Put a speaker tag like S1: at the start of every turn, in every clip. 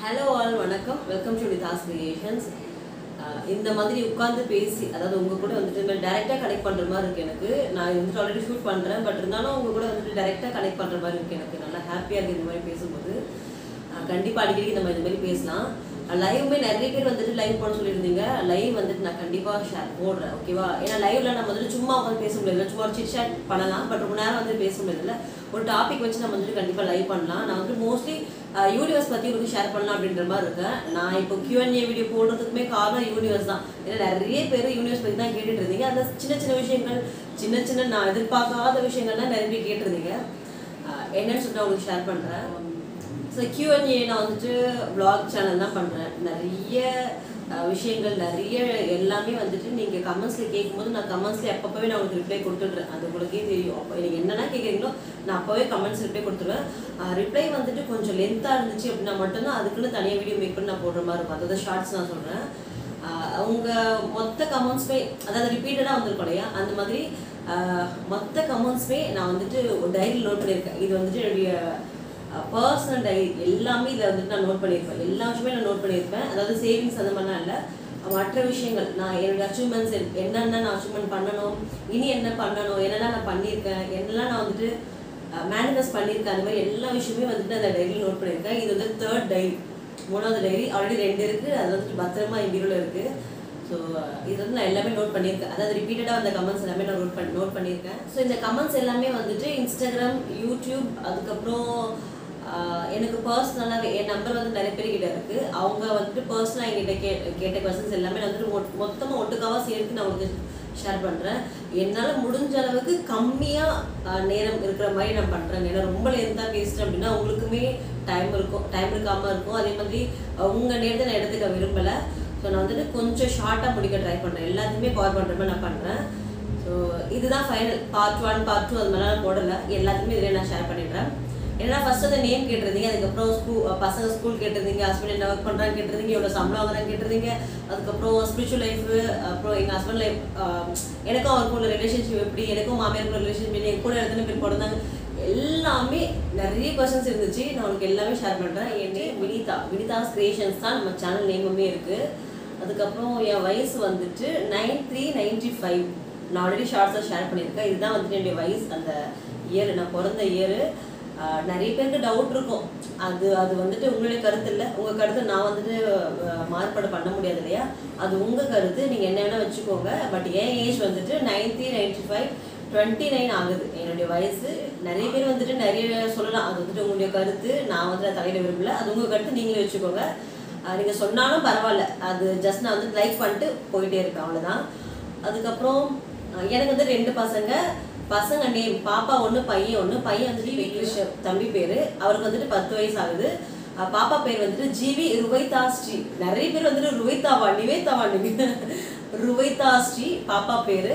S1: Hello all, வணக்கம். Welcome to Nithas Creations. இந்த மாதிரி உட்கார்ந்து பேசி அதாவது உங்க கூட வந்துட்டு டைரக்டா கனெக்ட் பண்ற மாதிரி இருக்கு எனக்கு. நான் வந்து ஆல்ரெடி ஷூட் பண்றேன், பட் இருந்தாலும் உங்க கூட வந்துட்டு டைரக்டா கனெக்ட் பண்ற மாதிரி இருக்கு எனக்கு. நல்லா ஹாப்பியா இருக்கு இந்த மாதிரி பேசும்போது. கண்டிப்பா அடிக்கடி நம்ம இந்த மாதிரி பேசலாம். லைவ்மே நிறைய பேர் வந்துட்டு லைவ் பண்ண சொல்லியிருந்தீங்க. லைவ் வந்துட்டு நான் கண்டிப்பா ஷேர் போடுறேன், ஓகேவா? ஏன்னா லைவ்ல நம்ம வந்துட்டு சும்மா உட்காந்து பேச முடியாது, சும்மா சிட் ஷேட் பண்ணலாம், பட் ரொம்ப நேரம் வந்து பேச முடியாதுல்ல. ஒரு டாபிக் வச்சு நம்ம வந்துட்டு கண்டிப்பா லைவ் பண்ணலாம். நான் வந்து மோஸ்ட்லி யூனிவர்ஸ் பத்தி உங்களுக்கு ஷேர் பண்ணலாம் அப்படின்ற மாதிரி இருக்கேன். நான் இப்போ Q&A வீடியோ போடுறதுக்குமே காரணம் யூனிவர்ஸ் தான். ஏன்னா நிறைய பேர் யூனிவர்ஸ் பத்தி தான் கேட்டுட்டு இருந்தீங்க. அந்த சின்ன சின்ன விஷயங்கள், சின்ன நான் எதிர்பார்க்காத விஷயங்கள்லாம் நிறைய பேர் கேட்டிருந்தீங்க. என்னன்னு சொல்லிட்டு உங்களுக்கு ஷேர் பண்றேன். ஸோ Q&A நான் வந்துட்டு vlog சேனல் தான் பண்ணுறேன். நிறைய விஷயங்கள் நிறைய எல்லாமே வந்துட்டு நீங்கள் கமெண்ட்ஸில் கேட்கும்போது நான் கமெண்ட்ஸில் எப்பப்போவே நான் உங்களுக்கு ரிப்ளை கொடுத்துட்றேன். அது உங்களுக்கே தெரியும். அப்போ நீங்கள் என்னென்ன கேட்குறீங்களோ நான் அப்போவே கமெண்ட்ஸ் ரிப்ளை கொடுத்துருவேன். ரிப்ளை வந்துட்டு கொஞ்சம் லென்த்தாக இருந்துச்சு அப்படின்னா மட்டும்தான் அதுக்குன்னு தனியாக வீடியோ மேக் பண்ணி நான் போடுற மாதிரி இருக்கும். அதாவது ஷார்ட்ஸ் நான் சொல்கிறேன். அவங்க மொத்த கமெண்ட்ஸுமே அதாவது ரிப்பீட்டடாக வந்திருக்கும் இல்லையா, அந்த மாதிரி மொத்த கமெண்ட்ஸுமே நான் வந்துட்டு ஒரு டைரியில் நோட் பண்ணியிருக்கேன். இது வந்துட்டு என்னுடைய பர்சனல் டைரி எல்லாமே இதில் வந்துட்டு நான் நோட் பண்ணியிருப்பேன். எல்லா விஷயமே நான் நோட் பண்ணியிருப்பேன். அதாவது சேவிங்ஸ் அந்த மாதிரிலாம் இல்லை, மற்ற விஷயங்கள் நான் என்னுடைய அச்சீவ்மெண்ட்ஸ் என்னென்ன நான் அச்சீவ்மெண்ட் பண்ணணும், இனி என்ன பண்ணணும், என்னெல்லாம் நான் பண்ணியிருக்கேன், என்னெல்லாம் நான் வந்துட்டு மேனிஃபெஸ்ட் பண்ணியிருக்கேன், அந்த மாதிரி எல்லா விஷயமே வந்துட்டு அந்த டைரியில் நோட் பண்ணியிருக்கேன். இது வந்து 3rd டைரி, 3வது டைரி. ஆல்ரெடி 2 இருக்குது, அது வந்துட்டு பத்திரமா என் பீரோவில் இருக்குது. ஸோ இது வந்து நான் எல்லாமே நோட் பண்ணியிருக்கேன். அதாவது ரிப்பீட்டடாக அந்த கமெண்ட்ஸ் எல்லாமே நான் நோட் பண்ணியிருக்கேன். ஸோ இந்த கமெண்ட்ஸ் எல்லாமே வந்துட்டு இன்ஸ்டாகிராம், யூடியூப், அதுக்கப்புறம் எனக்கு பர்சனலாகவே என் நம்பர் வந்து நிறைய பேர்கிட்ட இருக்குது. அவங்க வந்துட்டு பர்சனலாக என்கிட்ட கேட்ட கொஸ்டின்ஸ் எல்லாமே வந்துட்டு மொத்தமாக ஒட்டுக்காவாக சேர்த்து நான் உங்களுக்கு ஷேர் பண்ணுறேன். என்னால் முடிஞ்ச அளவுக்கு கம்மியாக நேரம் இருக்கிற மாதிரி நான் பண்ணுறேன். ஏன்னா ரொம்ப லென்த்தாக பேசுகிறேன் அப்படின்னா உங்களுக்குமே டைம் இருக்காமல் இருக்கும். அதே மாதிரி உங்கள் நேரத்தை நான் எடுத்துக்க விரும்பலை. ஸோ நான் வந்துட்டு கொஞ்சம் ஷார்ட்டாக முடிக்க ட்ரை பண்ணுறேன். எல்லாத்தையுமே கவர் பண்ணுற மாதிரி நான் பண்ணுறேன். ஸோ இதுதான் ஃபைனல். பார்ட் 1, பார்ட் 2 அது மாதிரிலாம் போடலை. எல்லாத்தையுமே இதில் நான் ஷேர் பண்ணிடுறேன். ஏன்னா ஃபர்ஸ்ட் அந்த நேம் கேட்டிருந்தீங்க, அதுக்கப்புறம் பசங்க ஸ்கூல் கேட்டிருந்தீங்க, ஹஸ்பண்ட் என்ன ஒர்க் பண்ணுறான்னு கேட்டிருந்தீங்க, எவ்வளோ சம்பளம் வாங்குறான்னு கேட்டிருந்தீங்க, அதுக்கப்புறம் ஸ்பிரிச்சுவல் லைஃபு, அப்புறம் எங்கள் ஹஸ்பண்ட் லைஃப், எனக்கும் அவருக்கும் உள்ள ரிலேஷன்ஷிப் எப்படி, எனக்கும் மாமியாருக்கும் ரிலேஷன்ஷிப் எப்படி, என் கூட எத்தனை பேர் பிறந்தாங்க, எல்லாமே நிறைய கொஸ்டின்ஸ் இருந்துச்சு. நான் உங்களுக்கு எல்லாமே ஷேர் பண்ணுறேன். என் நேம் வினிதாஸ் கிரியேஷன்ஸ் தான் நம்ம சேனல் நேமுமே இருக்குது. அதுக்கப்புறம் என் வயசு வந்துட்டு 9395. நான் ஆல்ரெடி ஷார்ட்ஸாக ஷேர் பண்ணியிருக்கேன். இதுதான் வந்துட்டு என்னுடைய வயசு, அந்த இயர், நான் பிறந்த இயரு. நிறைய பேருக்கு டவுட் இருக்கும். அது வந்துட்டு உங்களுடைய கருத்து இல்லை, உங்கள் கருத்து நான் வந்துட்டு மாறுபாடு பண்ண முடியாது இல்லையா, அது உங்கள் கருத்து, நீங்கள் என்ன வேணால் வச்சுக்கோங்க. பட் என் ஏஜ் வந்துட்டு 9395, 29 ஆகுது என்னுடைய வயசு. நிறைய பேர் வந்துட்டு நிறைய சொல்லலாம், அது வந்துட்டு உங்களுடைய கருத்து, நான் வந்து தலையிட விரும்பல, அது உங்கள் கருத்து, நீங்களே வச்சுக்கோங்க. நீங்கள் சொன்னாலும் பரவாயில்ல, அது ஜஸ்ட் நான் வந்து லைக் பண்ணிட்டு போயிட்டே இருக்கேன், அவ்வளோதான். அதுக்கப்புறம் எனக்கு வந்து 2 பசங்க நேம், பாப்பா 1, பையன் 1. பையன் வந்துட்டு வெங்கடேஷ் தம்பி பேர், அவருக்கு வந்துட்டு 10 வயசு ஆகுது. பாப்பா பேர் வந்துட்டு ஜிவி ருவைதா ஸ்ரீ. நிறைய பேர் வந்துட்டு ருவைதா ஸ்ரீ பாப்பா பேர்.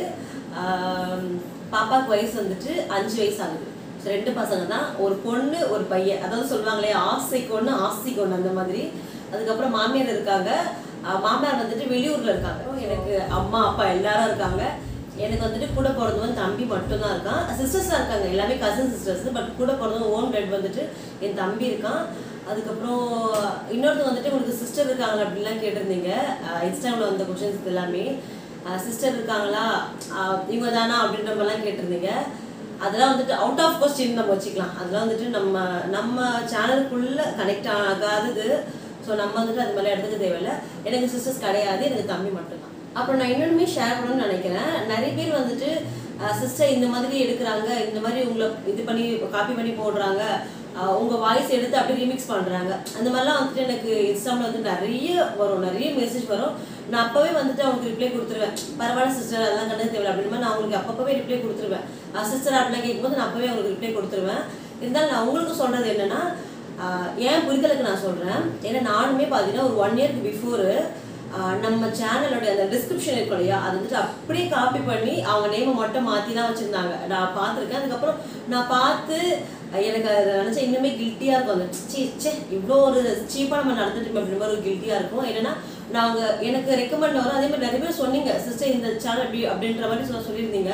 S1: பாப்பாவுக்கு வயசு வந்துட்டு 5 வயசு ஆகுது. ஸோ 2 பசங்க தான், ஒரு பொண்ணு ஒரு பையன். அதாவது சொல்லுவாங்களே ஆசைக்கு ஒன்று அந்த மாதிரி. அதுக்கப்புறம் மாமியார் இருக்காங்க. மாமியார் வந்துட்டு வெளியூர்ல இருக்காங்க. எனக்கு அம்மா அப்பா எல்லாரும் இருக்காங்க. எனக்கு வந்துட்டு கூட பிறந்தவன் தம்பி மட்டும்தான் இருக்கான். சிஸ்டர்ஸ்லாம் இருக்காங்க, எல்லாமே கசின் சிஸ்டர்ஸ். பட் கூட பிறந்தவன் ஓன் பிளட் வந்துட்டு என் தம்பி இருக்கான். அதுக்கப்புறம் இன்னொருத்தர் வந்துட்டு உங்களுக்கு சிஸ்டர் இருக்காங்க அப்படின்லாம் கேட்டிருந்தீங்க. இன்ஸ்டாகிராமில் வந்த கொஸ்டின்ஸ் எல்லாமே சிஸ்டர் இருக்காங்களா, இவங்க தானா அப்படின்ற மாதிரிலாம் கேட்டிருந்தீங்க. அதெல்லாம் வந்துட்டு அவுட் ஆஃப் கொஸ்டின் நம்ம வச்சுக்கலாம். அதெல்லாம் வந்துட்டு நம்ம சேனலுக்குள்ளே கனெக்ட் ஆகாதது. ஸோ நம்ம வந்துட்டு அது மாதிரிலாம் எடுத்துக்க தேவையில்லை. எனக்கு சிஸ்டர்ஸ் கிடையாது, எனக்கு தம்பி மட்டும்தான். அப்புறம் நான் இன்னொன்றுமே ஷேர் பண்ணணும்னு நினைக்கிறேன். நிறைய பேர் வந்துட்டு சிஸ்டர் இந்த மாதிரி எடுக்கிறாங்க, இந்த மாதிரி உங்களை இது பண்ணி காப்பி பண்ணி போடுறாங்க, உங்கள் வாய்ஸ் எடுத்து அப்படியே ரீமிக்ஸ் பண்ணுறாங்க, அந்த மாதிரிலாம் வந்துட்டு எனக்கு இன்ஸ்டாவில் வந்து நிறைய மெசேஜ் வரும். நான் அப்போவே வந்துட்டு அவங்களுக்கு ரிப்ளை கொடுத்துருவேன். பரவாயில்ல சிஸ்டர், அதெல்லாம் கண்டு தேவையில்ல அப்படின்னு மாதிரி நான் அவங்களுக்கு அப்பப்போவே ரிப்ளை கொடுத்துருவேன். சிஸ்டர் அப்படிலாம் கேட்கும்போது நான் அப்போவே அவங்களுக்கு ரிப்ளை கொடுத்துருவேன். இருந்தாலும் நான் உங்களுக்கு சொல்கிறது என்னென்னா, ஏன் புரிதலுக்கு நான் சொல்கிறேன். ஏன்னா நானுமே பார்த்தீங்கன்னா ஒரு 1 இயருக்கு பிஃபோரு நம்ம சேனலோடைய அந்த டிஸ்கிரிப்ஷன் இருக்கும் இல்லையா, அது வந்துட்டு அப்படியே காப்பி பண்ணி அவங்க நேமை மட்டும் மாற்றிலாம் வச்சுருந்தாங்க. நான் பார்த்துருக்கேன். அதுக்கப்புறம் நான் பார்த்து எனக்கு அதை நினச்சா இன்னுமே கில்ட்டியாக இருக்கும். அந்த இவ்வளோ ஒரு சீப்பாக நம்ம நடந்துட்டு அப்படின்ற மாதிரி ஒரு கில்ட்டியாக இருக்கும். என்னென்னா எனக்கு ரெக்கமெண்ட் வரும். அதே மாதிரி நிறைய பேர் சொன்னீங்க, சிஸ்டர் இந்த சேனல் அப்படின்ற மாதிரி சொல்லியிருந்தீங்க.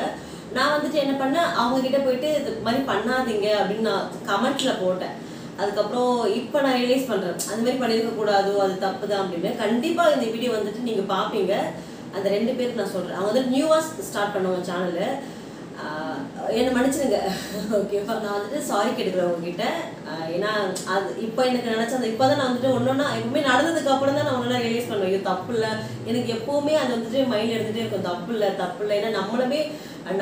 S1: நான் வந்துட்டு என்ன பண்ணேன், அவங்க கிட்ட போயிட்டு இது மாதிரி பண்ணாதீங்க அப்படின்னு நான் கமெண்ட்ல போட்டேன். அதுக்கப்புறம் இப்போ நான் ரியலைஸ் பண்ணுறேன் அந்த மாதிரி பண்ணியிருக்க கூடாதோ, அது தப்பு தான் அப்படின்னு. கண்டிப்பாக இந்த வீடியோ வந்துட்டு நீங்கள் பார்ப்பீங்க. அந்த 2 பேருக்கு நான் சொல்கிறேன். அவங்க வந்து நியூவாக ஸ்டார்ட் பண்ணுவாங்க சேனலு. என்னை மன்னிச்சிடுங்க ஓகேவா. நான் வந்துட்டு சாரி கேட்டுக்கிறேன் உங்ககிட்ட. ஏன்னா அது இப்போ எனக்கு நினச்சா அந்த இப்போ தான் நான் வந்துட்டு ஒன்றா எப்பவுமே நடந்ததுக்கு அப்புறம் தான் நான் ஒன்றா ரியலைஸ் பண்ணுவேன். ஐயோ தப்பு இல்லை, எனக்கு எப்போவுமே அது வந்துட்டு மைண்டில் எடுத்துகிட்டே இருக்கும். தப்பு இல்லை தப்பு இல்லை. ஏன்னா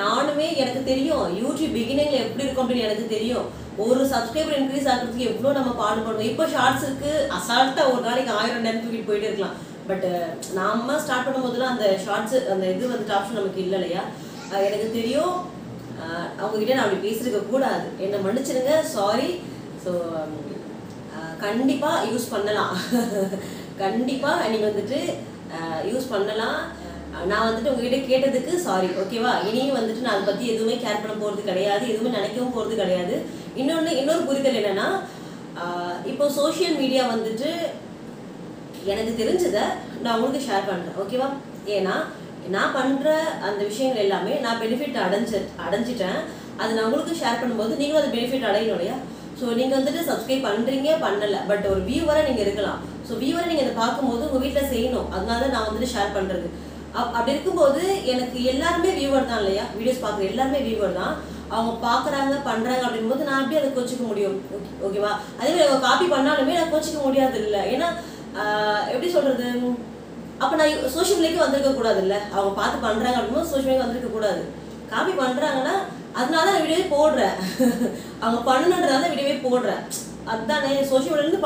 S1: நானுமே எனக்கு தெரியும் யூடியூப் பிகினிங்கில் எப்படி இருக்கும் அப்படின்னு எனக்கு தெரியும். ஒரு சப்ஸ்கிரைபர் இன்க்ரீஸ் ஆகிறதுக்கு எவ்வளோ நம்ம பாடுபடுவோம். இப்போ ஷார்ட்ஸ் இருக்குது, அசால்ட்டாக ஒரு நாளைக்கு 1000 10 தூக்கிட்டு போயிட்டு இருக்கலாம். பட் நாம ஸ்டார்ட் பண்ணும்போதுலாம் அந்த ஷார்ட்ஸு அந்த இது வந்துட்டு ஆப்ஷன் நமக்கு இல்லை இல்லையா. எனக்கு தெரியும் அவங்ககிட்ட நான் அப்படி பேசியிருக்க கூடாது. என்னை மன்னிச்சிடுங்க, சாரி. ஸோ கண்டிப்பாக யூஸ் பண்ணலாம் கண்டிப்பாக நீங்கள் வந்துட்டு யூஸ் பண்ணலாம். நான் வந்துட்டு உங்ககிட்ட கேட்டதுக்கு சாரி ஓகேவா. இனியும் வந்துட்டு நான் அதை பற்றி எதுவுமே கேர் பண்ண போகிறது கிடையாது, எதுவுமே நினைக்கவும் போகிறது கிடையாது. இன்னொரு புரிதல் என்னென்னா, இப்போ சோஷியல் மீடியா வந்துட்டு எனக்கு தெரிஞ்சதை நான் உங்களுக்கு ஷேர் பண்ணுறேன் ஓகேவா. ஏன்னா நான் பண்ணுற அந்த விஷயங்கள் எல்லாமே நான் பெனிஃபிட் அடைஞ்சிட்டேன். அது நான் உங்களுக்கு ஷேர் பண்ணும்போது நீங்களும் அது பெனிஃபிட் அடையணும் இல்லையா. ஸோ நீங்கள் வந்துட்டு சப்ஸ்கிரைப் பண்ணுறீங்க பண்ணலை, பட் ஒரு வியூவராக நீங்கள் இருக்கலாம். ஸோ வியூவரை நீங்கள் அதை பார்க்கும்போது உங்கள் வீட்டில் செய்யணும். அதனால தான் நான் வந்துட்டு ஷேர் பண்ணுறது. அப்படி இருக்கும்போது எனக்கு எல்லாருமே வியூவர் தான் இல்லையா. வீடியோஸ் பார்க்குற எல்லாருமே வியூவர் தான். அவங்க பார்க்குறாங்க பண்ணுறாங்க அப்படிங்கும்போது நான் அப்படியே அதை கோச்சிக்க முடியும் ஓகேவா. அதேமாதிரி அவங்க காப்பி பண்ணாலுமே நான் கோச்சிக்க முடியாது இல்லை. ஏன்னா எப்படி சொல்கிறது, அப்போ நான் சோஷியல் மீடியாவுக்கு வந்திருக்க கூடாது இல்லை. அவங்க பார்த்து பண்ணுறாங்க அப்படிங்கும்போது சோஷியல் மீடியா வந்திருக்க கூடாது. காப்பி பண்ணுறாங்கன்னா அதனால தான் வீடியோவே போடுறேன் அவங்க பண்ணணுன்றதால தான் வீடியோவே போடுறேன். அதுதானே சோஷியல் மீடியாலேருந்து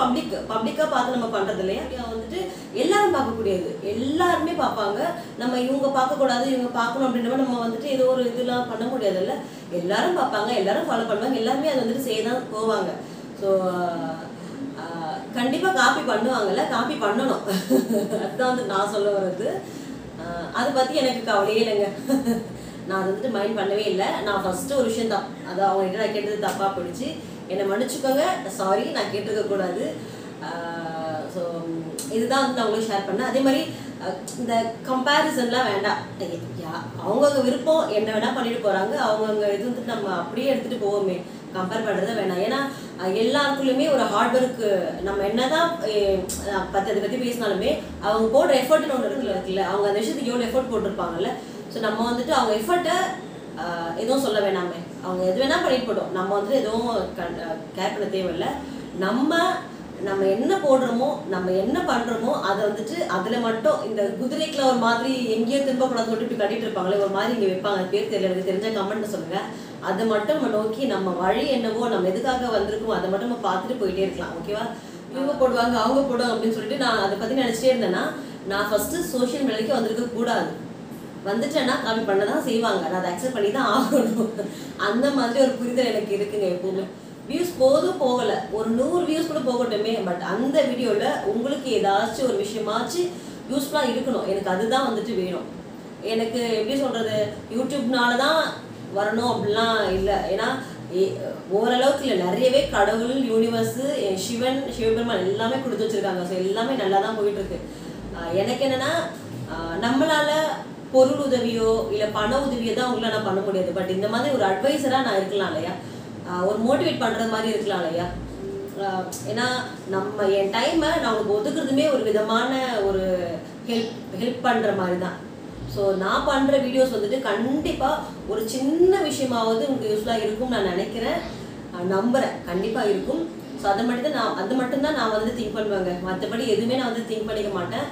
S1: பப்ளிக்காக பார்த்து நம்ம பண்ணுறது இல்லையா. வந்துட்டு எல்லாரும் பார்க்கக்கூடியது, எல்லாருமே பார்ப்பாங்க. நம்ம இவங்க பார்க்கக்கூடாது இவங்க பார்க்கணும் அப்படின்ற நம்ம வந்துட்டு ஏதோ ஒரு இதெல்லாம் பண்ண முடியாது இல்லை. எல்லாரும் பார்ப்பாங்க, எல்லாரும் ஃபாலோ பண்ணுவாங்க, எல்லாருமே அதை வந்துட்டு செய்ய தான் போவாங்க. ஸோ கண்டிப்பாக காப்பி பண்ணுவாங்கல்ல, காப்பி பண்ணணும் அதுதான் வந்து நான் சொல்ல வர்றது. அதை பற்றி எனக்கு கவலையே இல்லைங்க நான் அதை வந்துட்டு மைண்ட் பண்ணவே இல்லை. நான் ஃபஸ்ட்டு ஒரு விஷயம் அதை அவங்ககிட்ட நான் கேட்டது தப்பாக போயிடுச்சு, என்னை மன்னிச்சுக்கோங்க, சாரி, நான் கேட்டிருக்கக்கூடாது. ஸோ இதுதான் வந்து நான் உங்களுக்கு ஷேர் பண்ணேன். அதே மாதிரி இந்த கம்பேரிசன்லாம் வேண்டாம். அவங்கவுங்க விருப்பம் என்ன வேணால் பண்ணிட்டு போகிறாங்க. அவங்கவுங்க இது வந்துட்டு நம்ம அப்படியே எடுத்துகிட்டு போவோமே, கம்பேர் பண்ணுறத வேணாம். ஏன்னா எல்லாருக்குள்ளேயுமே ஒரு ஹார்ட் ஒர்க்கு, நம்ம என்ன தான் அதை பற்றி பேசினாலுமே அவங்க போடுற எஃபர்ட்னு ஒன்று இருக்குல்ல, அவங்க அந்த விஷயத்துக்கு எவ்வளோ எஃபர்ட் போட்டிருப்பாங்கல்ல. ஸோ நம்ம வந்துட்டு அவங்க எஃபர்ட்டை எதுவும் சொல்ல வேணாமே, அவங்க எது வேணால் பண்ணிட்டு போட்டோம். நம்ம வந்துட்டு எதுவும் கேர் பண்ண தேவையில்லை. நம்ம என்ன போடுறோமோ நம்ம என்ன பண்ணுறோமோ அதை வந்துட்டு அதில் மட்டும் இந்த குதிரைக்குள்ள ஒரு மாதிரி எங்கேயோ திரும்பக்கூடாது சொல்லிட்டு இப்படி கட்டிட்டு இருப்பாங்களே, ஒரு மாதிரி இங்கே வைப்பாங்க, பேர் தெரியல, எனக்கு தெரிஞ்ச கமெண்ட்னு சொல்லுங்கள். அதை மட்டும் நம்ம நோக்கி நம்ம வழி என்னவோ நம்ம எதுக்காக வந்திருக்கோம் அதை மட்டும் நம்ம பார்த்துட்டு போயிட்டே இருக்கலாம் ஓகேவா. இவங்க போடுவாங்க அவங்க போடுவாங்க அப்படின்னு சொல்லிட்டு நான் அதை பற்றி நினச்சிட்டே இருந்தேன்னா நான் ஃபஸ்ட்டு சோஷியல் மீடியாவுக்கு வந்திருக்க கூடாது. வந்துட்டேன்னா காப்பி பண்ண தான் செய்வாங்க, நான் அதை அக்செப்ட் பண்ணி தான் ஆகணும். அந்த மாதிரி ஒரு புரிதல் எனக்கு இருக்குங்க எப்பவுமே. வியூஸ் போதும் போகலை, ஒரு 100 வியூஸ் கூட போகட்டுமே, பட் அந்த வீடியோவில் உங்களுக்கு ஏதாச்சும் ஒரு விஷயமாச்சு யூஸ்ஃபுல்லாக இருக்கணும். எனக்கு அதுதான் வந்துட்டு வேணும். எனக்கு எப்படி சொல்கிறது, யூடியூப்னால தான் வரணும் அப்படிலாம் இல்லை. ஏன்னா ஓரளவுக்கு இல்லை, நிறையவே கடவுள், யூனிவர்ஸு, சிவபெருமான் எல்லாமே கொடுத்து வச்சுருக்காங்க. ஸோ எல்லாமே நல்லா தான் போயிட்டுருக்கு. எனக்கு என்னென்னா நம்மளால் பொருள் உதவியோ இல்லை பண உதவியோ தான் அவங்களால நான் பண்ண முடியாது. பட் இந்த மாதிரி ஒரு அட்வைஸராக நான் இருக்கலாம் இல்லையா, ஒரு மோட்டிவேட் பண்ணுறது மாதிரி இருக்கலாம் இல்லையா. ஏன்னா நம்ம என் டைமை நான் உங்களுக்கு ஒதுக்குறதுமே ஒரு விதமான ஒரு ஹெல்ப் பண்ணுற மாதிரி தான். ஸோ நான் பண்ணுற வீடியோஸ் வந்துட்டு கண்டிப்பாக ஒரு சின்ன விஷயமாவது உங்களுக்கு யூஸ்ஃபுல்லாக இருக்கும்னு நான் நினைக்கிறேன், நம்புகிறேன், கண்டிப்பாக இருக்கும். ஸோ அது மட்டும்தான் நான் வந்து திங்க் பண்ணுவேங்க. மற்றபடி எதுவுமே நான் வந்து திங்க் பண்ணிக்க மாட்டேன்.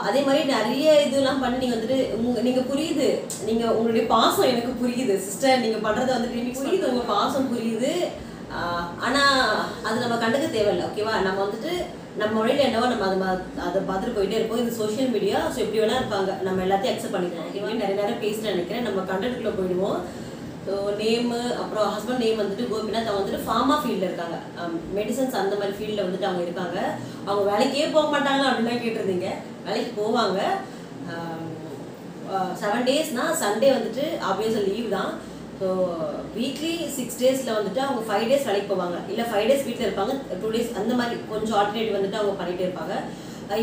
S1: அதே மாதிரி நிறைய இதெல்லாம் பண்ணி நீங்கள் வந்துட்டு நீங்கள் புரியுது, நீங்கள் உங்களுடைய பாசம் எனக்கு புரியுது சிஸ்டர், நீங்கள் பண்ணுறதை வந்துட்டு எனக்கு புரியுது, உங்கள் பாசம் புரியுது. ஆனால் அது நம்ம கண்டுக்க தேவையில்லை ஓகேவா. நம்ம வந்துட்டு நம்ம வழியில் என்னவோ நம்ம அதை பார்த்துட்டு போயிட்டே இருப்போம். இது சோஷியல் மீடியா, ஸோ எப்படி வேணா இருப்பாங்க, நம்ம எல்லாத்தையும் அக்செப்ட் பண்ணிக்கலாம் ஓகேவா. நிறைய நேரம் பேசுகிறேன் நினைக்கிறேன், நம்ம கண்டென்ட்குள்ளே போயிடுவோம். ஸோ நேமு, அப்புறம் ஹஸ்பண்ட் நேம் வந்துட்டு கோபிநாத். அவங்க வந்துட்டு ஃபார்மா ஃபீல்டில் இருக்காங்க, மெடிசன்ஸ் அந்த மாதிரி ஃபீல்டில் வந்துட்டு அவங்க இருக்காங்க. அவங்க வேலைக்கே போக மாட்டாங்களா அப்படின்லாம் கேட்டிருந்தீங்க. வேலைக்கு போவாங்க. 7 டேஸ்னால் சண்டே வந்துட்டு ஆப்வியஸாக லீவ் தான். ஸோ வீக்லி 6 டேஸில் வந்துட்டு அவங்க 5 டேஸ் வேலைக்கு போவாங்க, இல்லை 5 டேஸ் வீட்டில் இருப்பாங்க, 2 டேஸ் அந்த மாதிரி கொஞ்சம் ஆல்டர்னேட்டிவ் வந்துட்டு அவங்க பண்ணிகிட்டே இருப்பாங்க.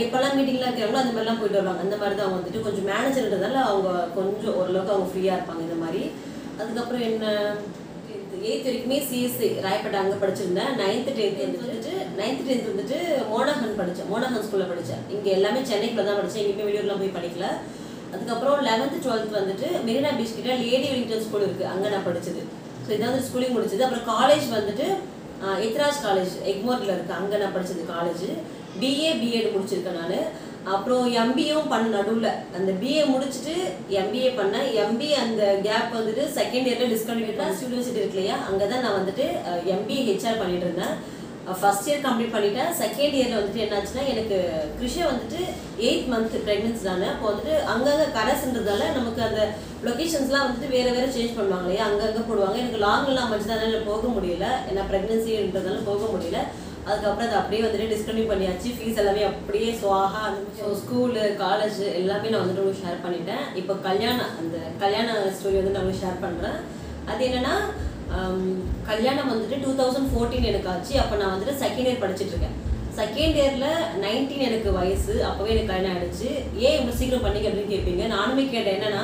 S1: எப்போல்லாம் மீட்டிங்லாம் இருக்கிறாங்களோ அந்த மாதிரிலாம் போயிட்டு வருவாங்க. அந்த மாதிரி தான் அவங்க வந்துட்டு கொஞ்சம் மேனேஜர்ன்றதால அவங்க கொஞ்சம் ஓரளவுக்கு அவங்க ஃப்ரீயாக இருப்பாங்க இந்த மாதிரி. அதுக்கப்புறம் என்ன 8th வரைக்குமே சிஎஸ்சி ராயப்பேட்டை அங்கே படிச்சிருந்தேன். 9th 10th வந்துட்டு மோனகன் படித்தேன். மோனகன் ஸ்கூலில் படித்தேன். இங்கே எல்லாமே சென்னைக்குள்ள தான் படித்தேன். எங்கேயுமே வெளியூர்லாம் போய் படிக்கல. அதுக்கப்புறம் 11th 12th வந்துட்டு மெரினா பீச் கிட்ட லேடி வெலிங்டன் ஸ்கூல் இருக்குது, அங்கே நான் படித்தது. ஸோ இதான் வந்து ஸ்கூலிங் முடிச்சது. அப்புறம் காலேஜ் வந்துட்டு எத்ராஜ் காலேஜ் எக்மோரில் இருக்குது, அங்கே நான் படித்தது காலேஜ். பிஎட் முடிச்சிருக்கேன் நான். அப்புறம் எம்பிஏவும் பண்ண நடுவில் அந்த பிஏ முடிச்சுட்டு எம்பிஏ பண்ணேன். எம்பிஏ அந்த கேப் வந்துட்டு செகண்ட் இயரில் டிஸ்கண்டினியூ யூனிவர்சிட்டி இருக்கு இல்லையா, அங்கே தான் நான் வந்துட்டு எம்பிஏ ஹெச்ஆர் பண்ணிட்டு இருந்தேன். ஃபர்ஸ்ட் இயர் கம்ப்ளீட் பண்ணிட்டேன். செகண்ட் இயரில் வந்துட்டு என்னாச்சுன்னா எனக்கு கிருஷா வந்துட்டு 8th month ப்ரெக்னென்சி தானே. அப்போ வந்துட்டு அங்கங்கே கரஸ்ன்றதால நமக்கு அந்த லொக்கேஷன்ஸ்லாம் வந்துட்டு வேறு சேஞ்ச் பண்ணுவாங்க இல்லையா, அங்கங்கே போடுவாங்க. எனக்கு லாங்கெல்லாம் வச்சுதானே போக முடியல, ஏன்னா ப்ரெக்னென்சின்றதால போக முடியல. அதுக்கப்புறம் அதை அப்படியே வந்துட்டு டிஸ்கண்டினியூ பண்ணியாச்சு. ஃபீஸ் எல்லாமே அப்படியே சுவாகா அந்த ஸ்கூலு காலேஜ் எல்லாமே நான் வந்துட்டு உங்களுக்கு ஷேர் பண்ணிட்டேன். இப்போ அந்த கல்யாண ஸ்டோரி வந்து நான் உங்களுக்கு ஷேர் பண்ணுறேன். அது என்னென்னா கல்யாணம் வந்துட்டு 2014 எனக்கு ஆச்சு. அப்போ நான் வந்துட்டு செகண்ட் இயர் படிச்சுட்ருக்கேன். செகண்ட் இயரில் 19 எனக்கு வயசு. அப்போவே எனக்கு கல்யாணம் ஆகிடுச்சு. ஏன் இவ்வளோ சீக்கிரம் பண்ணிக்க அப்படின்னு கேட்பீங்க. நானுமே கேட்டேன், என்னன்னா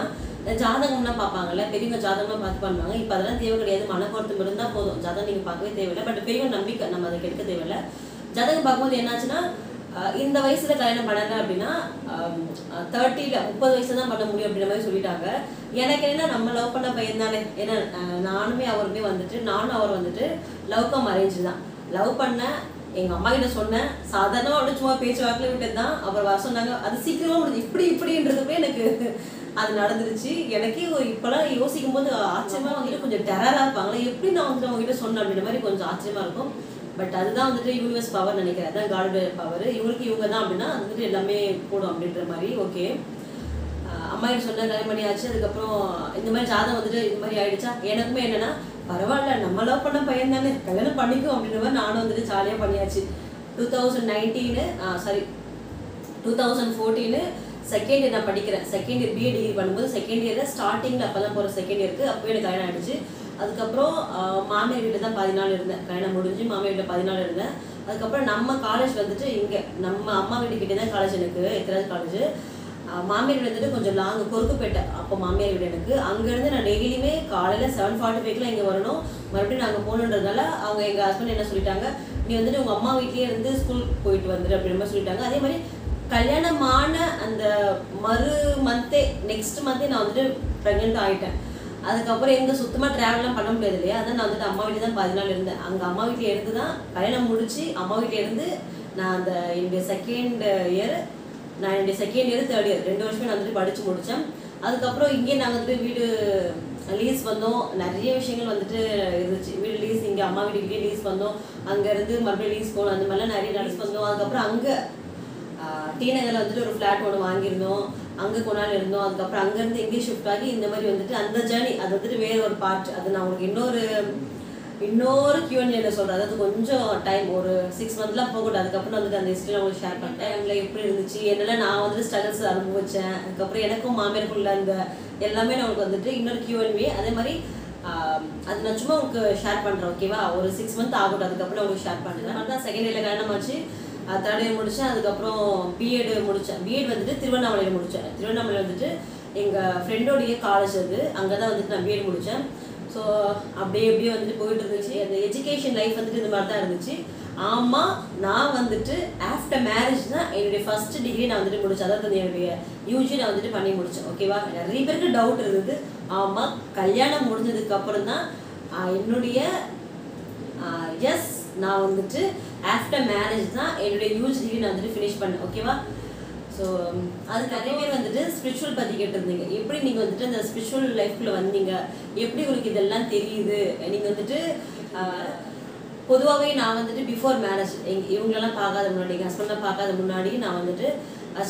S1: ஜாதகம்லாம் பார்ப்பாங்கல்ல, பெரியவங்க ஜாதகம்லாம் பார்த்து பண்ணுவாங்க. இப்போ அதெல்லாம் தேவை கிடையாது, மனப்பொருத்தம் இருந்தால் போதும், ஜாதகம் நீங்கள் பார்க்கவே தேவையில்லை. பட் பெரியவங்க நம்பிக்கை, நம்ம அதை கெடுக்க தேவையில்லை. ஜாதகம் பார்க்கும்போது என்னாச்சுன்னா இந்த வயசுல கல்யாணம் பண்ணல அப்படின்னா 30 வயசு தான் பண்ண முடியும் அப்படின்ற மாதிரி சொல்லிட்டாங்க. எனக்கு என்ன, நம்ம லவ் பண்ண பையன் தானே. ஏன்னா நானுமே அவருமே வந்துட்டு நானும் அவர் வந்துட்டு லவ் கம் அரேஞ்ச் தான். லவ் பண்ண எங்கள் அம்மா கிட்ட சொன்னேன், சாதாரணமாக அப்படி சும்மா பேச்சு வாக்கில் விட்டது தான். அப்புறம் வர சொன்னாங்க, அது சீக்கிரமாக முடிஞ்சு இப்படின்றதுமே எனக்கு அது நடந்துருச்சு. எனக்கே இப்போலாம் யோசிக்கும் போது ஆச்சரியமாக வந்துட்டு கொஞ்சம் டெரராக இருப்பாங்களே, எப்படி நான் வந்துட்டு அவங்ககிட்ட சொன்னேன் அப்படின்ற மாதிரி கொஞ்சம் ஆச்சரியமாக இருக்கும். பட் அதுதான் வந்துட்டு யூனிவர்ஸ் பவர் நினைக்கிறேன், அதுதான் காட் பவர். இவங்க தான் அப்படின்னா அது வந்துட்டு எல்லாமே போடும் அப்படின்ற மாதிரி. ஓகே, அம்மா கிட்ட சொன்ன கல்யாணம் பண்ணியாச்சு. அதுக்கப்புறம் இந்த மாதிரி ஜாதகம் வந்துட்டு இது மாதிரி ஆயிடுச்சா. எனக்குமே என்னன்னா பரவாயில்ல, நம்ம லவ் பண்ண பையன் தானே, கல்யாணம் பண்ணிக்கும் அப்படின்ற மாதிரி நானும் வந்துட்டு ஜாலியாக பண்ணியாச்சு. 2014 செகண்ட் இயர் நான் படிக்கிறேன். செகண்ட் இயர் பிஏ டிகிரி பண்ணும்போது செகண்ட் இயரில் ஸ்டார்டிங்கில் அப்போ தான் போகிற செகண்ட் இயருக்கு. அப்போ எனக்கு கல்யாணம் ஆகிடுச்சு. அதுக்கப்புறம் மாமியார் வீட்டில் தான் 14 இருந்தேன். கல்யாணம் முடிஞ்சு மாமியார் வீட்டில் 14 இருந்தேன். அதுக்கப்புறம் நம்ம காலேஜ் வந்துட்டு இங்கே நம்ம அம்மா வீட்டுக்கிட்டே தான் காலேஜ், எனக்கு எத்ராஜ் காலேஜ். மாமியார் வீடு வந்துட்டு கொஞ்சம் லாங், கொருக்குப்பேட்டை அப்போ மாமியார் வீடு எனக்கு. அங்கேருந்து நான் டெய்லியுமே காலையில் 7:45 இங்கே வரணும். மறுபடியும் நாங்கள் போகணுன்றதால அவங்க எங்கள் ஹஸ்பண்ட் என்ன சொல்லிட்டாங்க, நீ வந்துட்டு உங்கள் அம்மா வீட்லேயே இருந்து ஸ்கூல் போயிட்டு வந்துடு அப்படின்ற மாதிரி சொல்லிட்டாங்க. அதே மாதிரி கல்யாணமான அந்த நெக்ஸ்ட் மந்த்தே நான் வந்துட்டு ப்ரெக்னென்ட் ஆகிட்டேன். அதுக்கப்புறம் எங்கே சுத்தமாக ட்ராவல்லாம் பண்ண முடியாது இல்லையா, அதான் நான் வந்துட்டு அம்மா வீட்டில் தான் 14 இருந்தேன். அங்கே அம்மா வீட்டில் இருந்து தான் கல்யாணம் முடிச்சு அம்மா வீட்டில் இருந்து நான் என்னுடைய செகண்ட் இயர் தேர்ட் இயர் 2 வருஷமே நான் வந்துட்டு படித்து முடித்தேன். அதுக்கப்புறம் இங்கே நாங்கள் வந்துட்டு வீடு லீஸ் வந்தோம். நிறைய விஷயங்கள் வந்துட்டு இருந்துச்சு. வீடு லீஸ், இங்கே அம்மா வீட்டுக்கிட்டே லீஸ் வந்தோம். அங்கேருந்து மறுபடியும் லீஸ் போகணும், அந்த மாதிரிலாம் நிறைய லீஸ் வந்தோம். அதுக்கப்புறம் அங்கே டி நகரில் வந்துட்டு ஒரு ஃப்ளாட் ஒன்று வாங்கியிருந்தோம். அங்கே கொஞ்ச நாள் இருந்தோம். அதுக்கப்புறம் அங்கேருந்து எங்கேயே ஷிஃப்ட் ஆகி இந்த மாதிரி வந்துட்டு அந்த ஜேர்னி அது வந்துட்டு வேறு ஒரு பார்ட். அது நான் உங்களுக்கு இன்னொரு Q&A சொல்கிறேன். அதாவது கொஞ்சம் டைம், ஒரு 6 மந்த்லாம் போகக்கூடாது. அதுக்கப்புறம் வந்துட்டு அந்த ஹிஸ்ட்ரி உங்களுக்கு ஷேர் பண்ணிட்டேன். டைமில் எப்படி இருந்துச்சு, என்னெல்லாம் நான் வந்துட்டு ஸ்ட்ரகிள்ஸ் அனுபவிச்சேன். அதுக்கப்புறம் எனக்கும் மாமியாருக்குள்ள அந்த எல்லாமே நான் உங்களுக்கு வந்துட்டு இன்னொரு Q&A. அதே மாதிரி அது நான் சும்மா உங்களுக்கு ஷேர் பண்ணுறேன், ஓகேவா. ஒரு 6 மந்த் ஆகட்டும், அதுக்கப்புறம் உங்களுக்கு ஷேர் பண்ணுறேன். அதுதான் செகண்ட் இயரில் கல்யாணம் ஆச்சு. தேர்ட் இயர் முடித்தேன். அதுக்கப்புறம் பிஎட் முடித்தேன். பிஎட் வந்துட்டு திருவண்ணாமலையில் முடித்தேன். திருவண்ணாமலையில் வந்துட்டு எங்கள் ஃப்ரெண்டோடைய காலேஜ் அது, அங்கே தான் வந்துட்டு நான் பிஎட் முடித்தேன். ஸோ அப்படியே வந்துட்டு போயிட்டு இருந்துச்சு. அந்த எஜுகேஷன் லைஃப் வந்துட்டு இந்த மாதிரி தான் இருந்துச்சு. ஆமாம், நான் வந்துட்டு ஆஃப்டர் மேரேஜ் தான் என்னுடைய ஃபர்ஸ்ட் டிகிரி நான் வந்துட்டு முடித்தேன். அதாவது என்னுடைய யூஜி நான் வந்துட்டு பண்ணி முடித்தேன், ஓகேவா. நிறைய பேருக்கு டவுட் இருந்தது. ஆமாம், கல்யாணம் முடிஞ்சதுக்கப்புறம் தான் என்னுடைய நான் வந்துட்டு ஆஃப்டர் மேரேஜ் தான் என்னுடைய யூஜி டிகிரி நான் வந்துட்டு ஃபினிஷ் பண்ணேன், ஓகேவா. ஸோ அதுக்கு நிறைய பேர் வந்துட்டு ஸ்பிரிச்சுவல் பற்றி கேட்டிருந்தீங்க. எப்படி நீங்கள் வந்துட்டு அந்த ஸ்பிரிச்சுவல் லைஃப்குள்ளே வந்தீங்க, எப்படி உங்களுக்கு இதெல்லாம் தெரியுது. நீங்கள் வந்துட்டு பொதுவாகவே நான் வந்துட்டு பிஃபோர் மேரேஜ் இவங்களெல்லாம் பார்க்காத முன்னாடி, எங்கள் ஹஸ்பண்ட்லாம் பார்க்காத முன்னாடி நான் வந்துட்டு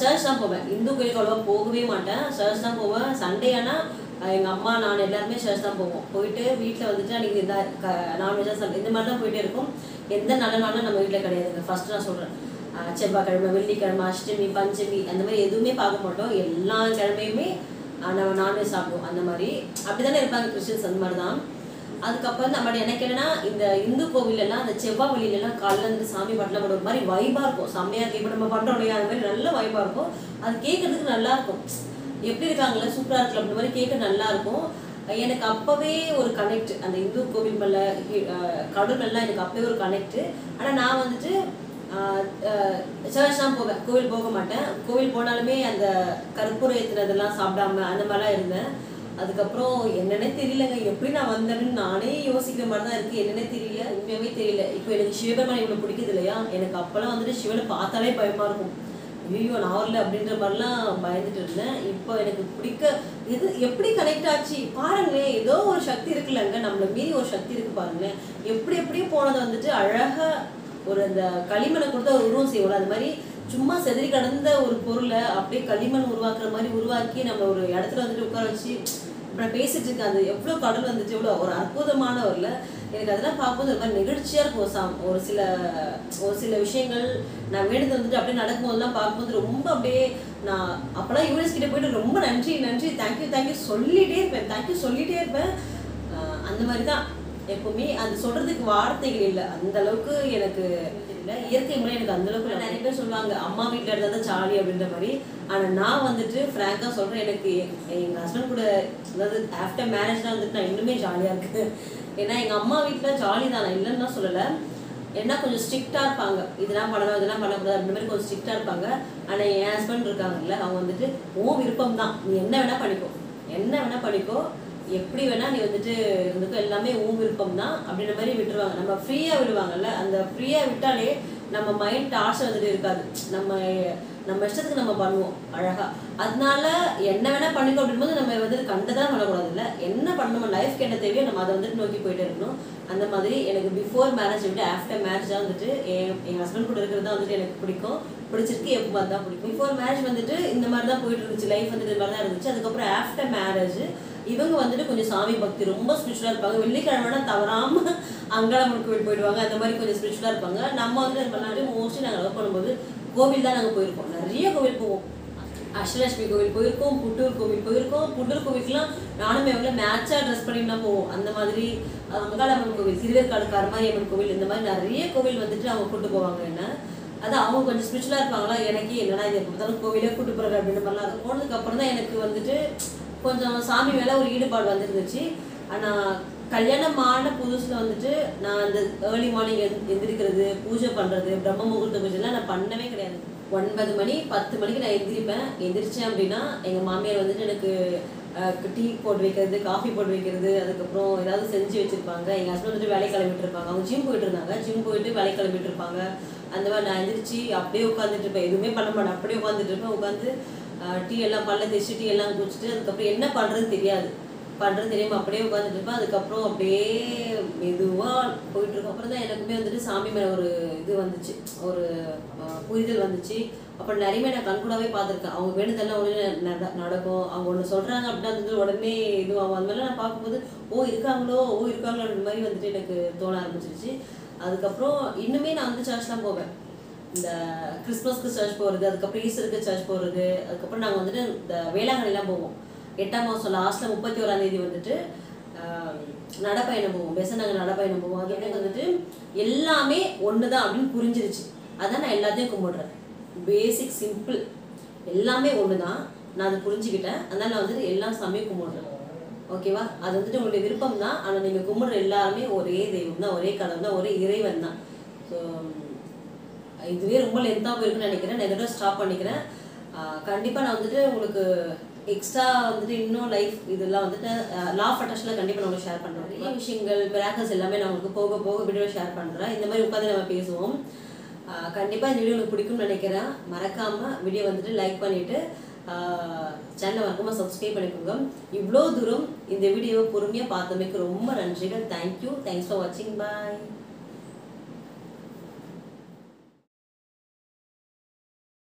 S1: சர்ச் தான் போவேன். இந்து கோயிலுக்கு அவ்வளோவா போகவே மாட்டேன், சர்ச் தான் போவேன். சண்டே ஆனால் எங்கள் அம்மா நான் எல்லாருமே சர்ச் தான் போவோம். போயிட்டு வீட்டில் வந்துட்டு அன்றைக்கி இந்த நான்வெஜ்ஜாக சாப்பிட்டு இந்த மாதிரி தான் போயிட்டே இருக்கும். எந்த நல்ல நாளும் நம்ம வீட்டில் கிடையாதுங்க. ஃபஸ்ட்டு நான் சொல்கிறேன், செவ்வாய்க்கிழமை, வெள்ளிக்கிழமை, அஷ்டமி, பஞ்சமி அந்த மாதிரி எதுவுமே பார்க்க மாட்டோம். எல்லா கிழமையுமே நம்ம நான்வெஜ் சாப்பிடுவோம். அந்த மாதிரி அப்படி தானே இருப்பாங்க கிறிஸ்டின்ஸ், அந்த மாதிரி தான். அதுக்கப்புறம் நம்ம எனக்கு என்னன்னா, இந்த இந்து கோவிலெல்லாம் அந்த செவ்வாய் வெளியிலலாம் காலையில் வந்து சாமி பாட்டெலாம் போட ஒரு மாதிரி வைப்பாக இருக்கும், செம்மையாக இருக்கும். இப்போ நம்ம பண்ணுறோம் இல்லையா, அது மாதிரி நல்ல வைப்பாக இருக்கும். அது கேட்கறதுக்கு நல்லாயிருக்கும். எப்படி இருக்காங்களே, சூப்பராக இருக்குல்ல, அப்படி மாதிரி கேட்க நல்லாயிருக்கும். எனக்கு அப்போவே ஒரு கனெக்ட், அந்த இந்து கோவில் மேலே கடவுள் மேலாம் எனக்கு அப்போவே ஒரு கனெக்ட். ஆனால் நான் வந்துட்டு சர்ச் தான் போவேன், கோவில் போக மாட்டேன். கோவில் போனாலுமே அந்த கற்பூரம் ஏற்றுனதெல்லாம் சாப்பிடாம அந்த மாதிரிலாம் இருந்தேன். அதுக்கப்புறம் என்னன்னே தெரியலங்க, எப்படி நான் வந்தேன்னு நானே யோசிக்கிற மாதிரி தான் இருக்குது. என்னன்னே தெரியல, உண்மையாகவே தெரியல. இப்போ எனக்கு சிவபெருமான் இவ்வளோ பிடிக்குது இல்லையா, எனக்கு அப்போல்லாம் வந்துட்டு சிவனை பார்த்தாலே பயமாக இருக்கும். ஐயோ நான் வரல அப்படின்ற மாதிரிலாம் பயந்துட்டு இருந்தேன். இப்போ எனக்கு பிடிக்க இது எப்படி கனெக்ட் ஆச்சு பாருங்களேன். ஏதோ ஒரு சக்தி இருக்குல்லங்க, நம்மளை மீறி ஒரு சக்தி இருக்கு பாருங்களேன். எப்படியோ போனதை வந்துட்டு அழகாக ஒரு அந்த களிமண்ணை கொடுத்த ஒரு உருவம் செய்வோம், அது மாதிரி சும்மா செதறி கடந்த ஒரு பொருளை அப்படியே களிமண் உருவாக்குற மாதிரி உருவாக்கி நம்ம ஒரு இடத்துல வந்துட்டு உட்கார வச்சு இப்போ நான் பேசிட்டு இருக்கேன். அது எவ்வளோ கடவுள் வந்துட்டு எவ்வளோ ஒரு அற்புதமான வரல. எனக்கு அதெல்லாம் பார்க்கும்போது ஒரு மாதிரி நெகிழ்ச்சியாக இருக்கும். ஒரு சில விஷயங்கள் நான் வேணுது வந்துட்டு அப்படியே நடக்கும்போதெல்லாம் பார்க்கும்போது ரொம்ப அப்படியே நான் அப்போலாம் யூனிவர்ஸ் கிட்டே போயிட்டு ரொம்ப நன்றி தேங்க்யூ சொல்லிகிட்டே இருப்பேன். அந்த மாதிரி தான் எப்பவுமே. அது சொல்கிறதுக்கு வார்த்தைகள் இல்லை, அந்த அளவுக்கு எனக்கு இல்லை. இயற்கை முறை எனக்கு அந்தளவுக்கு நிறைய பேர் சொல்லுவாங்க அம்மா வீட்டில் இருந்தால் தான் ஜாலி அப்படின்ற மாதிரி. ஆனால் நான் வந்துட்டு ஃப்ராங்காக சொல்கிறேன், எனக்கு எங்கள் ஹஸ்பண்ட் கூட, அதாவது ஆஃப்டர் மேரேஜ்லாம் வந்துட்டு நான் இன்னுமே ஜாலியாக இருக்குது. ஏன்னா எங்கள் அம்மா வீட்டில் ஜாலி தான், நான் இல்லைன்னு தான் சொல்லலை. ஏன்னா கொஞ்சம் ஸ்ட்ரிக்டாக இருப்பாங்க, இதெல்லாம் பண்ணணும் இதெல்லாம் பண்ணக்கூடாது அந்த மாதிரி கொஞ்சம் ஸ்ட்ரிக்டாக இருப்பாங்க. ஆனால் என் ஹஸ்பண்ட் இருக்காங்கல்ல, அவங்க வந்துட்டு ஓ விருப்பம் தான், நீ என்ன வேணால் பண்ணிக்கோ, எப்படி வேணா நீ வந்துட்டு இருந்துக்கோ, எல்லாமே உன் விருப்பம் தான் அப்படின்ற மாதிரி விட்டுருவாங்க. நம்ம ஃப்ரீயாக விடுவாங்கல்ல, அந்த ஃப்ரீயாக விட்டாலே நம்ம மைண்ட் டார்ச்சர் வந்துட்டு இருக்காது. நம்ம இஷ்டத்துக்கு நம்ம பண்ணுவோம் அழகா. அதனால என்ன வேணா பண்ணிக்கோ அப்படின்போது நம்ம வந்துட்டு கண்டதான் பண்ணக்கூடாது. இல்லை என்ன பண்ணணும், லைஃப்க்கு என்ன தேவையோ நம்ம அதை வந்துட்டு நோக்கி போயிட்டே இருக்கணும். அந்த மாதிரி எனக்கு பிஃபோர் மேரேஜ் விட்டு ஆஃப்டர் மேரேஜ் தான் வந்துட்டு என் ஹஸ்பண்ட் கூட இருக்கிறது தான் வந்துட்டு எனக்கு பிடிச்சிருக்கு. எப்போ மாதிரி தான் பிடிக்கும். பிஃபோர் மேரேஜ் வந்துட்டு இந்த மாதிரி தான் போயிட்டு இருந்துச்சு, லைஃப் வந்துட்டு இந்த மாதிரி தான் இருந்துச்சு. அதுக்கப்புறம் ஆஃப்டர் மேரேஜ் இவங்க வந்துட்டு கொஞ்சம் சாமி பக்தி ரொம்ப ஸ்பிரிச்சுவலாக இருப்பாங்க. வெள்ளிக்கிழமைனா தவறாமல் அங்காளம்மன் கோவில் போயிடுவாங்க, அந்த மாதிரி கொஞ்சம் ஸ்பிரிச்சுவலாக இருப்பாங்க. நம்ம வந்து பண்ணாலும் மோஸ்ட்லி நாங்கள் லவ் பண்ணும்போது கோவில் தான் நாங்கள் போயிருக்கோம், நிறைய கோவில் போவோம். அஷ்டலட்சுமி கோவில் போயிருக்கோம், புட்டூர் கோவில் போயிருக்கோம். புட்டூர் கோவிலுக்குலாம் நானும் எவ்வளோ மேட்சாக ட்ரெஸ் பண்ணிட்டு போவோம். அந்த மாதிரி அங்காளம்மன் கோவில், திருவேற்காடு கருமாரியம்மன் கோவில், இந்த மாதிரி நிறைய கோவில் வந்துட்டு அவங்க கூப்பிட்டு போவாங்க. என்ன அது அவங்க கொஞ்சம் ஸ்பிரிச்சுவலாக இருப்பாங்களா, எனக்கு என்னன்னா இது எப்போ கோவிலே கூப்பிட்டு போகிறாங்க அப்படின்ற மாதிரிலாம். அது போனதுக்கப்புறம் தான் எனக்கு வந்துட்டு கொஞ்சம் சாமி மேலே ஒரு ஈடுபாடு வந்துருந்துச்சு. ஆனால் கல்யாணமான புதுசில் வந்துட்டு நான் அந்த ஏர்லி மார்னிங் எந்திரிக்கிறது, பூஜை பண்ணுறது, பிரம்ம முகூர்த்த பூஜைலாம் நான் பண்ணவே கிடையாது. 9 மணி 10 மணிக்கு நான் எந்திரிச்சேன் அப்படின்னா எங்கள் மாமியார் வந்துட்டு எனக்கு டீ போட்டு வைக்கிறது, காஃபி போட்டு வைக்கிறது, அதுக்கப்புறம் ஏதாவது செஞ்சு வச்சுருப்பாங்க. எங்கள் ஹஸ்பண்ட் வந்துட்டு வேலை கிளம்பிட்டு இருப்பாங்க, அவங்க ஜிம் போயிட்டு இருந்தாங்க, ஜிம் போயிட்டு வேலை கிளம்பிட்டு இருப்பாங்க. அந்த மாதிரி நான் எந்திரிச்சு அப்படியே உட்காந்துட்டு இருப்பேன், எதுவுமே பண்ண மாட்டேன், அப்படியே உட்காந்துட்டு இருப்பேன். உட்காந்து டீ எல்லாம் பல்ல தேய்ச்சி டீ எல்லாம் குடிச்சிட்டு அதுக்கப்புறம் என்ன பண்ணுறதுன்னு தெரியாமல் அப்படியே உட்காந்துட்டு இருப்பேன். அதுக்கப்புறம் அப்படியே மெதுவாக போயிட்டுருக்கோம். அப்புறம் தான் எனக்குமே வந்துட்டு சாமி மேலே ஒரு இது வந்துச்சு, ஒரு புரிதல் வந்துச்சு. அப்புறம் நிறையவே நான் கண்கூடாவே பார்த்துருக்கேன். அவங்க வேணுதெல்லாம் உடனே நடக்கும். அவங்க ஒன்று சொல்கிறாங்க அப்படின்னா அது உடனே இதுவாகும். அந்த மாதிரிலாம் நான் பார்க்கும்போது இருக்காங்களோ அப்படின்ற மாதிரி வந்துட்டு எனக்கு தோண ஆரம்பிச்சிருச்சு. அதுக்கப்புறம் இன்னுமே நான் வந்து சர்ச்லாம் போவேன். இந்த கிறிஸ்மஸ்க்கு சர்ச் போகிறது, அதுக்கப்புறம் ஈஸ்டருக்கு சர்ச் போகிறது, அதுக்கப்புறம் நாங்கள் வந்துட்டு இந்த வேளாங்கண்ணிலாம் போவோம். 8ஆம் மாதம் லாஸ்ட்டில் 31ஆம் தேதி வந்துட்டு நடைப்பயணம் போவோம், நாங்கள் நடைப்பயணம் போவோம். அது எனக்கு வந்துட்டு எல்லாமே ஒன்று தான் அப்படின்னு புரிஞ்சிருச்சு. அதான் நான் எல்லாத்தையும் கும்பிடுறேன். பேசிக் சிம்பிள் எல்லாமே ஒன்று தான், நான் அதை புரிஞ்சுக்கிட்டேன். அதனால் நான் வந்துட்டு எல்லா சாமியும் கும்பிடுறேன். ஓகேவா? அது வந்துட்டு உங்களுடைய விருப்பம் தான். ஆனால் நீங்கள் கும்பிடுற எல்லாருமே ஒரே தெய்வம் தான், ஒரே கடவுள் தான், ஒரே இறைவன் தான். ஸோ இதுவே ரொம்ப லென்த்தாக போயிருக்குன்னு நினைக்கிறேன். நான் இதோட ஸ்டாப் பண்ணிக்கிறேன். கண்டிப்பாக நான் வந்துட்டு உங்களுக்கு எக்ஸ்ட்ரா வந்துட்டு இன்னும் லைஃப் இதெல்லாம் வந்துட்டு லா ஆஃப் அட்ராக்ஷனில் கண்டிப்பாக நான் உங்களுக்கு ஷேர் பண்ணுறேன். நிறைய விஷயங்கள் மிராக்கிள்ஸ் எல்லாமே நான் உங்களுக்கு போக போக வீடியோ ஷேர் பண்ணுறேன். இந்த மாதிரி உட்காந்து நம்ம பேசுவோம். கண்டிப்பாக இந்த வீடியோ உங்களுக்கு பிடிக்கும்னு நினைக்கிறேன். மறக்காமல் வீடியோ வந்துட்டு லைக் பண்ணிவிட்டு சேனலை மறக்காமல் சப்ஸ்கிரைப் பண்ணிக்கோங்க. இவ்வளோ தூரம் இந்த வீடியோவை பொறுமையாக பார்த்தமைக்கு ரொம்ப நன்றிகள். தேங்க்யூ. தேங்க்ஸ் ஃபார் வாட்சிங். பாய்.